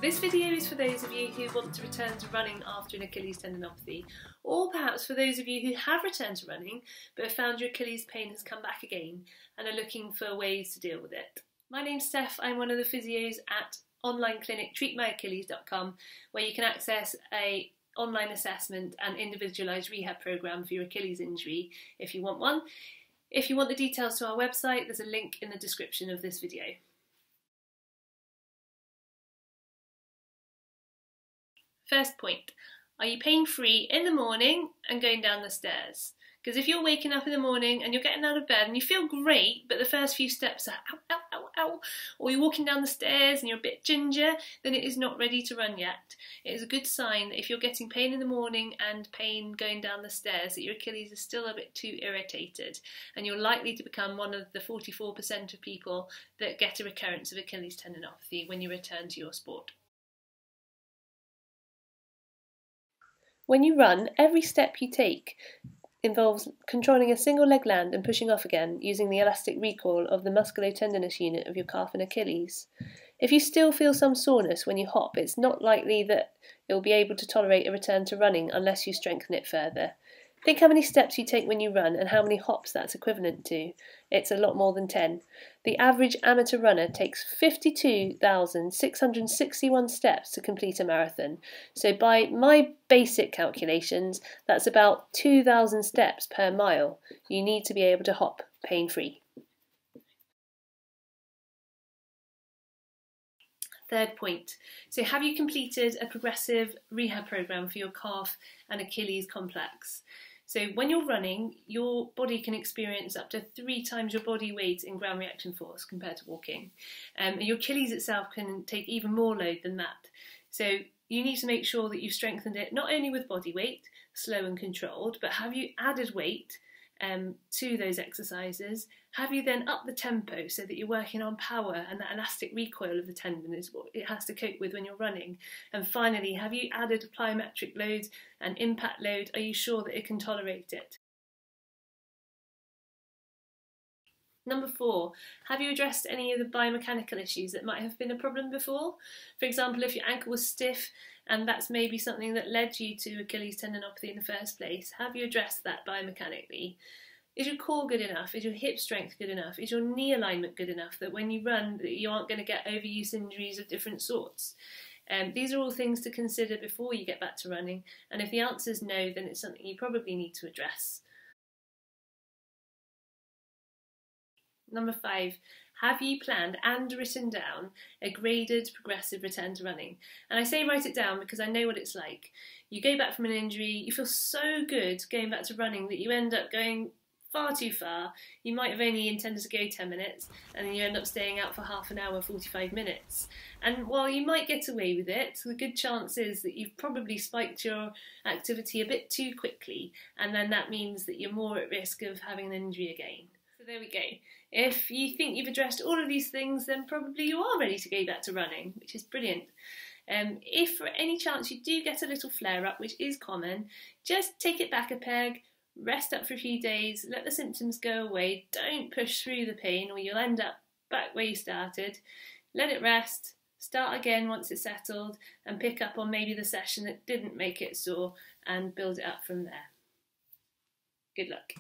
This video is for those of you who want to return to running after an Achilles tendinopathy, or perhaps for those of you who have returned to running but have found your Achilles pain has come back again and are looking for ways to deal with it. My name's Steph, I'm one of the physios at online clinic treatmyachilles.com, where you can access an online assessment and individualised rehab programme for your Achilles injury if you want one. If you want the details to our website, there's a link in the description of this video. First point, are you pain-free in the morning and going down the stairs? Because if you're waking up in the morning and you're getting out of bed and you feel great, but the first few steps are ow, ow, ow, ow, or you're walking down the stairs and you're a bit ginger, then it is not ready to run yet. It is a good sign that if you're getting pain in the morning and pain going down the stairs, that your Achilles is still a bit too irritated, and you're likely to become one of the 44% of people that get a recurrence of Achilles tendinopathy when you return to your sport. When you run, every step you take involves controlling a single leg land and pushing off again using the elastic recoil of the musculotendinous unit of your calf and Achilles. If you still feel some soreness when you hop, it's not likely that it will be able to tolerate a return to running unless you strengthen it further. Think how many steps you take when you run and how many hops that's equivalent to. It's a lot more than 10. The average amateur runner takes 52,661 steps to complete a marathon. So by my basic calculations, that's about 2,000 steps per mile. You need to be able to hop pain-free. Third point, so have you completed a progressive rehab programme for your calf and Achilles complex? So when you're running, your body can experience up to 3 times your body weight in ground reaction force compared to walking. And your Achilles itself can take even more load than that. So you need to make sure that you've strengthened it not only with body weight, slow and controlled, but have you added weight to those exercises? Have you then upped the tempo so that you're working on power, and that elastic recoil of the tendon is what it has to cope with when you're running? And finally, have you added plyometric load and impact load? Are you sure that it can tolerate it? Number 4, have you addressed any of the biomechanical issues that might have been a problem before? For example, if your ankle was stiff and that's maybe something that led you to Achilles tendinopathy in the first place, have you addressed that biomechanically? Is your core good enough? Is your hip strength good enough? Is your knee alignment good enough that when you run you aren't going to get overuse injuries of different sorts? These are all things to consider before you get back to running, and if the answer is no, then it's something you probably need to address. Number 5, have you planned and written down a graded progressive return to running? And I say write it down because I know what it's like. You go back from an injury, you feel so good going back to running that you end up going far too far. You might have only intended to go 10 minutes and then you end up staying out for half an hour, 45 minutes. And while you might get away with it, the good chance is that you've probably spiked your activity a bit too quickly, and then that means that you're more at risk of having an injury again. So there we go. If you think you've addressed all of these things, then probably you are ready to go back to running, which is brilliant. If for any chance you do get a little flare-up, which is common, just take it back a peg, rest up for a few days, let the symptoms go away, don't push through the pain or you'll end up back where you started. Let it rest, start again once it's settled, and pick up on maybe the session that didn't make it sore and build it up from there. Good luck.